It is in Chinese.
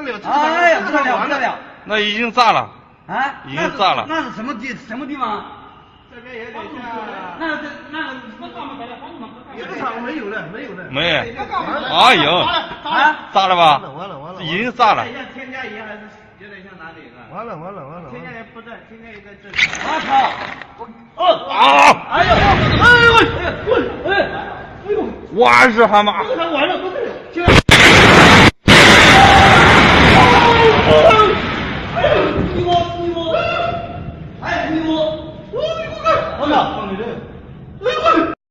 得了，哎呀，不得了，不得了！那已经炸了啊，已经炸了。那是什么地方？这边有点像。那什么大门牌的黄门？这个厂没有了。没。哎呦，啊，炸了吧？完了，已经炸了。像添加仪还是有点像哪里是吧？完了。添加仪不在，添加仪在这里。我操！啊！哎呦！哇是蛤蟆！完了，